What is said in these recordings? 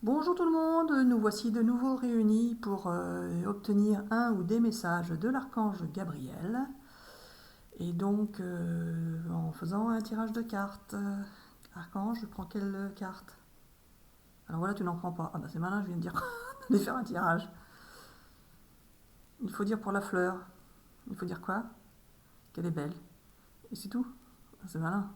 Bonjour tout le monde, nous voici de nouveau réunis pour obtenir un ou des messages de l'archange Gabriel. Et donc en faisant un tirage de cartes. Archange, je prends quelle carte? Alors voilà, tu n'en prends pas. Ah bah c'est malin, je viens de dire de faire un tirage. Il faut dire pour la fleur. Il faut dire quoi? Qu'elle est belle. Et c'est tout. Ah, c'est malin.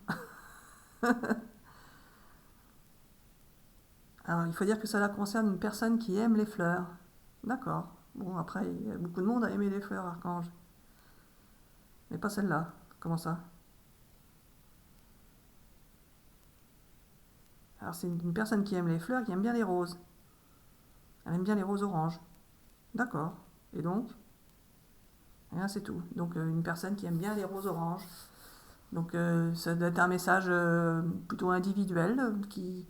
Alors il faut dire que cela concerne une personne qui aime les fleurs. D'accord. Bon, après, il y a beaucoup de monde à aimer les fleurs, Archange. Mais pas celle-là. Comment ça? Alors c'est une personne qui aime les fleurs, qui aime bien les roses. Elle aime bien les roses oranges. D'accord. Et donc? Rien, c'est tout. Donc une personne qui aime bien les roses oranges. Donc ça doit être un message plutôt individuel qui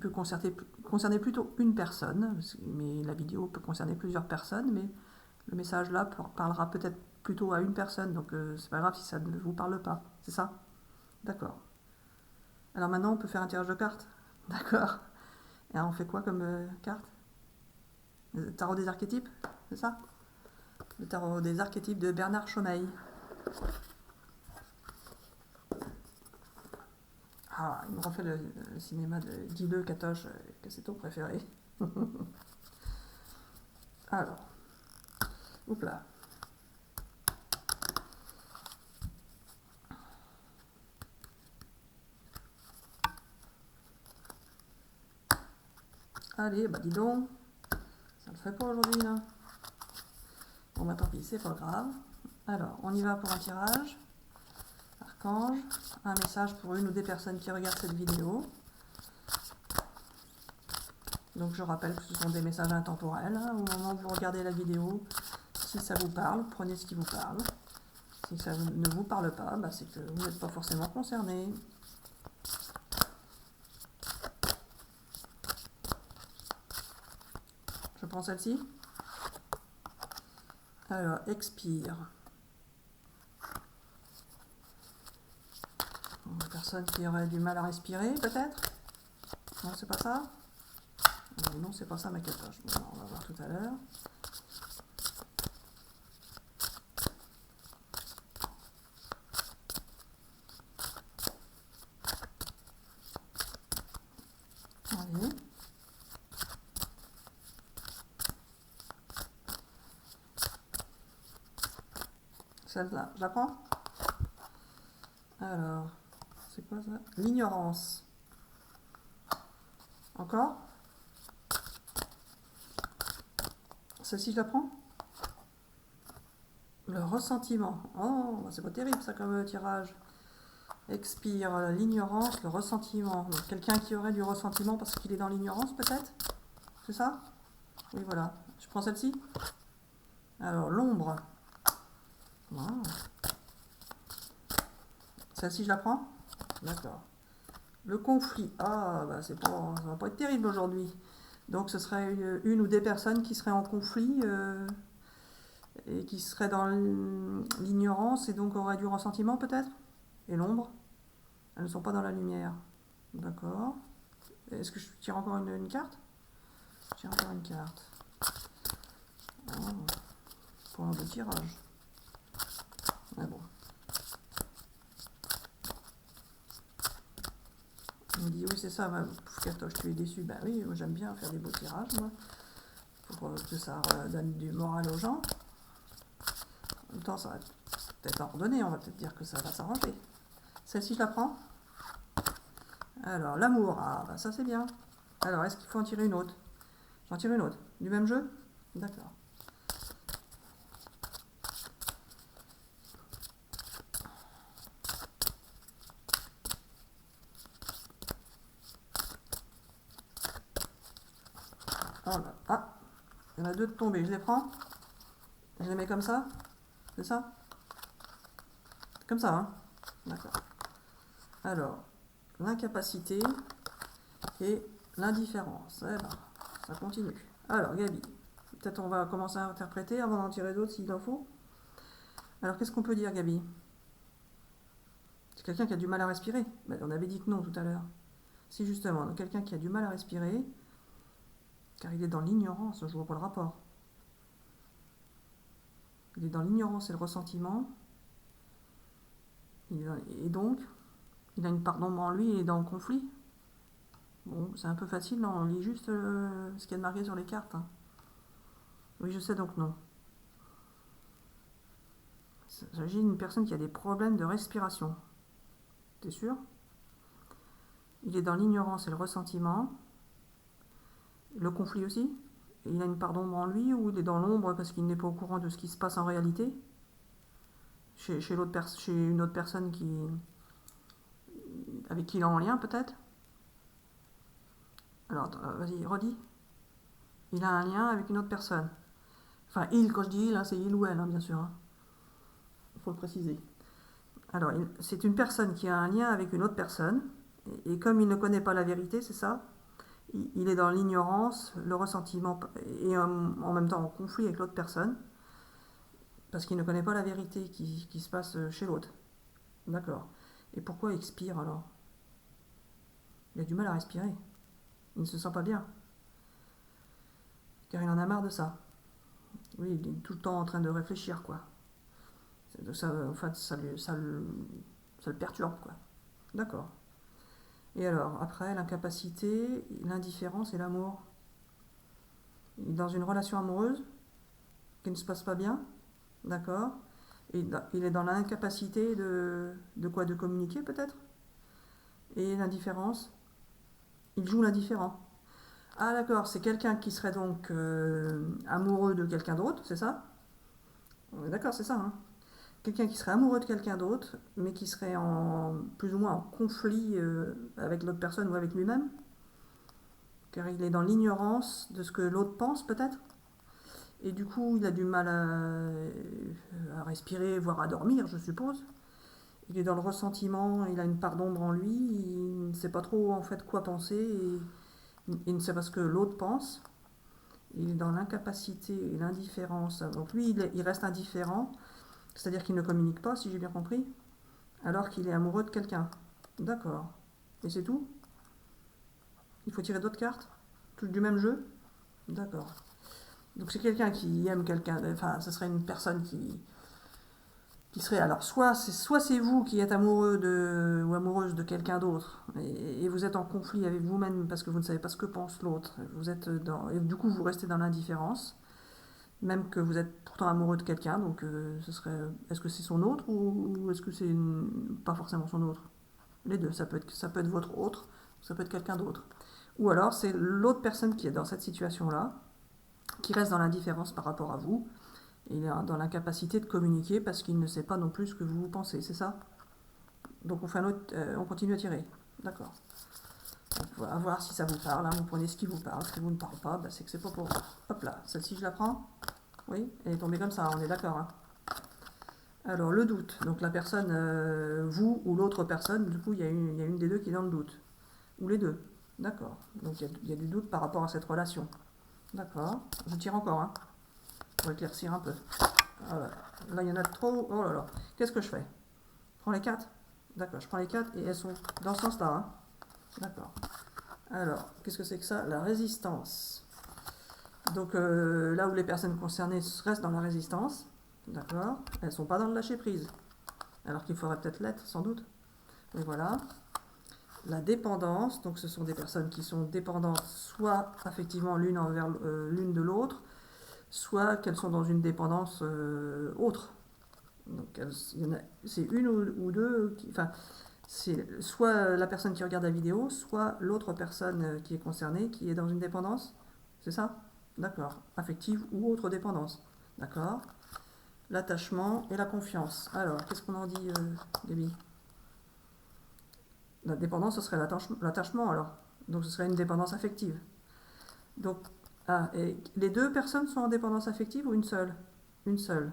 peut concerner plutôt une personne. Mais la vidéo peut concerner plusieurs personnes. Mais le message là parlera peut-être plutôt à une personne. Donc c'est pas grave si ça ne vous parle pas. C'est ça? D'accord. Alors maintenant on peut faire un tirage de cartes. D'accord. Et alors, on fait quoi comme carte? Le tarot des archétypes, c'est ça? Le tarot des archétypes de Bernard Chomeil. Ah, il me refait le cinéma de Guy Le Catoche, que c'est ton préféré. Alors, oups là. Allez, bah dis donc, ça le fait pas aujourd'hui là. Bon bah tant pis, c'est pas grave. Alors, on y va pour un tirage. Archange, un message pour une ou des personnes qui regardent cette vidéo. Donc je rappelle que ce sont des messages intemporels. Hein. Au moment où vous regardez la vidéo, si ça vous parle, prenez ce qui vous parle. Si ça ne vous parle pas, bah c'est que vous n'êtes pas forcément concerné. Je prends celle-ci. Alors, expire. Une personne qui aurait du mal à respirer, peut-être? Non, c'est pas ça? Non, c'est pas ça ma catoche. Bon, on va voir tout à l'heure. Allez. Celle-là, je la prends? Alors, c'est quoi ça? L'ignorance. Encore? Celle-ci, je la prends? Le ressentiment. Oh, bah, c'est pas terrible ça comme tirage. Expire l'ignorance, le ressentiment. Donc quelqu'un qui aurait du ressentiment parce qu'il est dans l'ignorance, peut-être? C'est ça? Oui, voilà. Je prends celle-ci? Alors, l'ombre. Wow. Celle-ci, je la prends? D'accord. Le conflit. Ah, bah ça va pas être terrible aujourd'hui. Donc ce serait une ou des personnes qui seraient en conflit et qui seraient dans l'ignorance et donc auraient du ressentiment peut-être? Et l'ombre? Elles ne sont pas dans la lumière. D'accord. Est-ce que je tire encore une carte? Je tire encore une carte. Oh, pour un beau tirage. Mais bon. Il me dit oui c'est ça, Catoche, tu es déçu. Bah oui, moi j'aime bien faire des beaux tirages, moi, pour que ça donne du moral aux gens. En même temps, ça va peut-être ordonné, on va peut-être dire que ça va s'arranger. Celle-ci, je la prends? Alors, l'amour, ah bah ça c'est bien. Alors, est-ce qu'il faut en tirer une autre? J'en tire une autre. Du même jeu? D'accord. Oh là. Ah, il y en a deux de tombés, je les prends? Je les mets comme ça? C'est ça? Comme ça, hein? D'accord. Alors, l'incapacité et l'indifférence. Eh ben, ça continue. Alors, Gabi, peut-être on va commencer à interpréter avant d'en tirer d'autres s'il en faut. Alors, qu'est-ce qu'on peut dire, Gabi? C'est quelqu'un qui a du mal à respirer. Ben, on avait dit que non tout à l'heure. Si justement, donc quelqu'un qui a du mal à respirer, car il est dans l'ignorance, je vois pas le rapport. Il est dans l'ignorance et le ressentiment, et donc, il a une part d'ombre en lui et il est dans le conflit. Bon, c'est un peu facile, non, on lit juste ce qu'il y a de marqué sur les cartes. Hein. Oui, je sais, donc non. Il s'agit d'une personne qui a des problèmes de respiration. T'es sûr? Il est dans l'ignorance et le ressentiment. Le conflit aussi. Et il a une part d'ombre en lui ou il est dans l'ombre parce qu'il n'est pas au courant de ce qui se passe en réalité chez une autre personne avec qui il est en lien peut-être. Alors, vas-y, redis. Il a un lien avec une autre personne. Enfin, il, quand je dis il, hein, c'est il ou elle, hein, bien sûr. Hein. Il faut le préciser. Alors, c'est une personne qui a un lien avec une autre personne. Et comme il ne connaît pas la vérité, c'est ça, il est dans l'ignorance, le ressentiment et en même temps en conflit avec l'autre personne. Parce qu'il ne connaît pas la vérité qui se passe chez l'autre. D'accord. Et pourquoi il expire alors? Il a du mal à respirer. Il ne se sent pas bien. Car il en a marre de ça. Oui, il est tout le temps en train de réfléchir, quoi. Ça, en fait, ça le perturbe, quoi. D'accord. Et alors, après, l'incapacité, l'indifférence et l'amour. Il est dans une relation amoureuse qui ne se passe pas bien. D'accord. Et il est dans l'incapacité de quoi? De communiquer, peut-être. Et l'indifférence, il joue l'indifférent. Ah d'accord, c'est quelqu'un qui serait donc amoureux de quelqu'un d'autre, c'est ça? D'accord, c'est ça. Hein. Quelqu'un qui serait amoureux de quelqu'un d'autre, mais qui serait plus ou moins en conflit avec l'autre personne ou avec lui-même, car il est dans l'ignorance de ce que l'autre pense peut-être, et du coup il a du mal à respirer, voire à dormir, je suppose. Il est dans le ressentiment, il a une part d'ombre en lui, il ne sait pas trop en fait quoi penser, et il ne sait pas ce que l'autre pense. Il est dans l'incapacité et l'indifférence. Donc lui, il reste indifférent, c'est-à-dire qu'il ne communique pas, si j'ai bien compris, alors qu'il est amoureux de quelqu'un. D'accord. Et c'est tout? Il faut tirer d'autres cartes? Toutes du même jeu? D'accord. Donc c'est quelqu'un qui aime quelqu'un, enfin, ce serait une personne qui serait, alors soit c'est vous qui êtes amoureux ou amoureuse de quelqu'un d'autre, et vous êtes en conflit avec vous-même parce que vous ne savez pas ce que pense l'autre, et du coup vous restez dans l'indifférence, même que vous êtes pourtant amoureux de quelqu'un, donc est-ce que c'est son autre ou est-ce que c'est pas forcément son autre? Les deux, ça peut être votre autre, ça peut être quelqu'un d'autre. Ou alors c'est l'autre personne qui est dans cette situation-là, qui reste dans l'indifférence par rapport à vous, et il est dans l'incapacité de communiquer parce qu'il ne sait pas non plus ce que vous pensez, c'est ça? Donc on continue à tirer. D'accord. On va voir si ça vous parle, hein. Vous prenez ce qui vous parle, si vous ne parle pas, c'est que c'est pas pour vous. Hop là, celle-ci je la prends. Oui, elle est tombée comme ça, on est d'accord. Hein. Alors, le doute. Donc, la personne, vous ou l'autre personne, du coup, il y a une des deux qui est dans le doute. Ou les deux. D'accord. Donc, il y a du doute par rapport à cette relation. D'accord. Je tire encore, hein, pour éclaircir un peu. Voilà. Là, il y en a trop. Oh là là. Qu'est-ce que je fais? Je prends les 4. D'accord, je prends les 4 et elles sont dans ce sens-là. Hein. D'accord. Alors, qu'est-ce que c'est que ça? La résistance. Donc, là où les personnes concernées restent dans la résistance, d'accord, elles ne sont pas dans le lâcher-prise. Alors qu'il faudrait peut-être l'être, sans doute. Et voilà. La dépendance, donc ce sont des personnes qui sont dépendantes soit affectivement l'une envers l'une de l'autre, soit qu'elles sont dans une dépendance autre. Donc c'est une ou deux, enfin c'est soit la personne qui regarde la vidéo, soit l'autre personne qui est concernée qui est dans une dépendance. C'est ça? D'accord. Affective ou autre dépendance. D'accord. L'attachement et la confiance. Alors, qu'est-ce qu'on en dit, Gaby? La dépendance, ce serait l'attachement, alors. Donc, ce serait une dépendance affective. Donc, et les deux personnes sont en dépendance affective ou une seule? Une seule.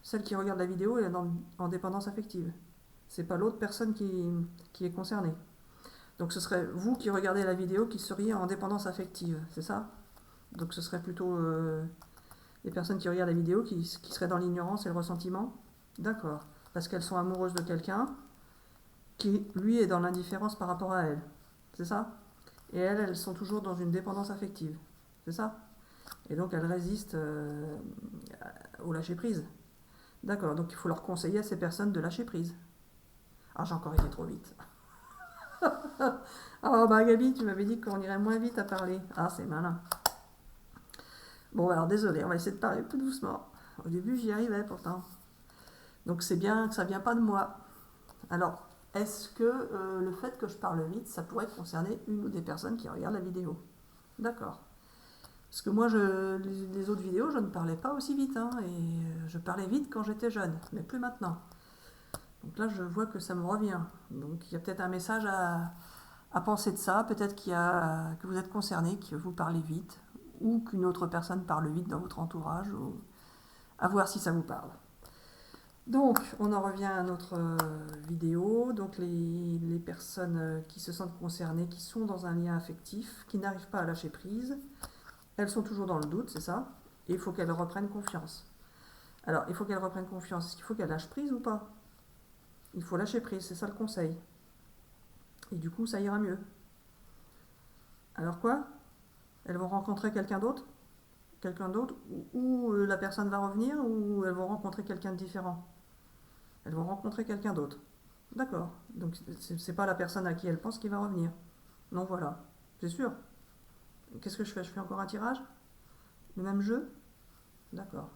Celle qui regarde la vidéo est en dépendance affective. C'est pas l'autre personne qui est concernée. Donc, ce serait vous qui regardez la vidéo qui seriez en dépendance affective, c'est ça? Donc, ce serait plutôt les personnes qui regardent la vidéo qui seraient dans l'ignorance et le ressentiment? D'accord. Parce qu'elles sont amoureuses de quelqu'un qui, lui, est dans l'indifférence par rapport à elles. C'est ça? Et elles sont toujours dans une dépendance affective. c'est ça? Et donc elles résistent au lâcher-prise. D'accord, donc il faut leur conseiller à ces personnes de lâcher prise. Ah, j'ai encore été trop vite. Ah bah Gabi, tu m'avais dit qu'on irait moins vite à parler. Ah, c'est malin. Bon, alors désolé, on va essayer de parler plus doucement. Au début, j'y arrivais pourtant. Donc c'est bien que ça vient pas de moi. Alors, est-ce que le fait que je parle vite, ça pourrait concerner une ou des personnes qui regardent la vidéo? D'accord. Parce que moi, les autres vidéos, je ne parlais pas aussi vite, hein, et je parlais vite quand j'étais jeune, mais plus maintenant. Donc là, je vois que ça me revient. Donc il y a peut-être un message à penser de ça. Peut-être que vous êtes concerné, que vous parlez vite, ou qu'une autre personne parle vite dans votre entourage, ou à voir si ça vous parle. Donc, on en revient à notre vidéo. Donc, les personnes qui se sentent concernées, qui sont dans un lien affectif, qui n'arrivent pas à lâcher prise, elles sont toujours dans le doute, c'est ça? Et il faut qu'elles reprennent confiance. Alors, il faut qu'elles reprennent confiance. Est-ce qu'il faut qu'elles lâchent prise ou pas? Il faut lâcher prise, c'est ça le conseil. Et du coup, ça ira mieux. Alors quoi? Elles vont rencontrer quelqu'un d'autre? Quelqu'un d'autre? Ou la personne va revenir, ou elles vont rencontrer quelqu'un de différent? Elles vont rencontrer quelqu'un d'autre. D'accord. Donc c'est pas la personne à qui elles pensent qui va revenir. Non, voilà. C'est sûr. Qu'est-ce que je fais? Je fais encore un tirage? Le même jeu? D'accord.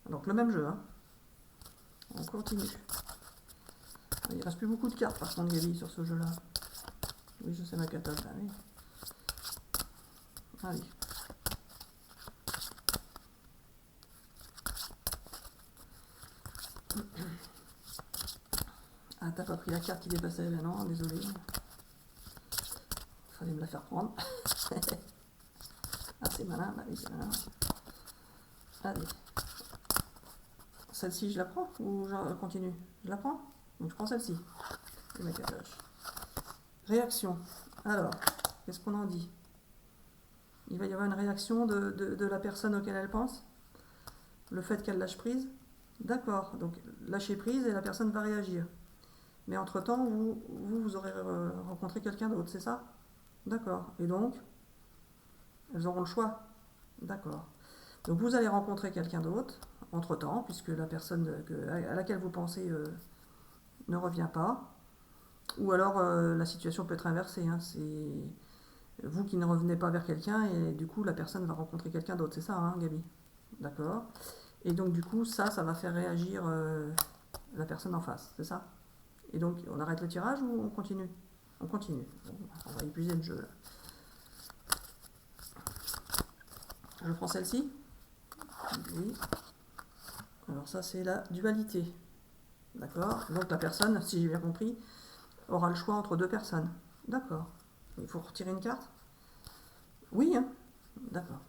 Donc le même jeu, hein. On continue. Il reste plus beaucoup de cartes par contre, Gabi, sur ce jeu-là. Oui, je sais ma catote, là, oui. Allez. Ah, t'as pas pris la carte qui dépassait là, non, désolé. Fallait me la faire prendre. Ah, c'est malin, bah oui, c'est malin. Allez. Celle-ci, je la prends ou je continue? Je la prends? Donc je prends celle-ci. Et ma catoche. Réaction. Alors, qu'est-ce qu'on en dit? Il va y avoir une réaction de la personne auquel elle pense? Le fait qu'elle lâche prise? D'accord, donc lâcher prise et la personne va réagir. Mais entre-temps, vous aurez rencontré quelqu'un d'autre, c'est ça? D'accord. Et donc, elles auront le choix? D'accord. Donc vous allez rencontrer quelqu'un d'autre, entre-temps, puisque la personne à laquelle vous pensez ne revient pas. Ou alors la situation peut être inversée, hein, c'est vous qui ne revenez pas vers quelqu'un et du coup la personne va rencontrer quelqu'un d'autre, c'est ça, hein, Gabi? D'accord. Et donc du coup ça va faire réagir la personne en face, c'est ça? Et donc on arrête le tirage ou on continue? On continue. Bon, on va épuiser le jeu là. Je prends celle-ci? Oui. Alors ça c'est la dualité. D'accord. Donc la personne, si j'ai bien compris, aura le choix entre deux personnes. D'accord. Il faut retirer une carte? Oui, hein. D'accord.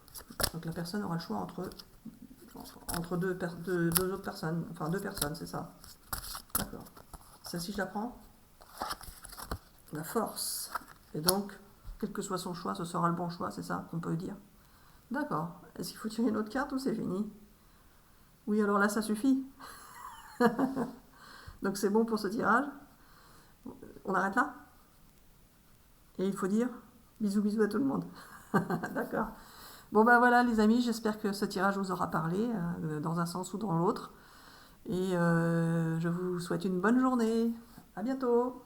Donc la personne aura le choix entre deux autres personnes. Enfin, deux personnes, c'est ça. D'accord. Celle-ci, je la prends? La force. Et donc, quel que soit son choix, ce sera le bon choix, c'est ça qu'on peut dire? D'accord. Est-ce qu'il faut tirer une autre carte ou c'est fini? Oui, alors là, ça suffit. Donc c'est bon pour ce tirage. On arrête là? Et il faut dire bisous bisous à tout le monde. D'accord. Bon ben voilà les amis, j'espère que ce tirage vous aura parlé dans un sens ou dans l'autre. Et je vous souhaite une bonne journée. À bientôt.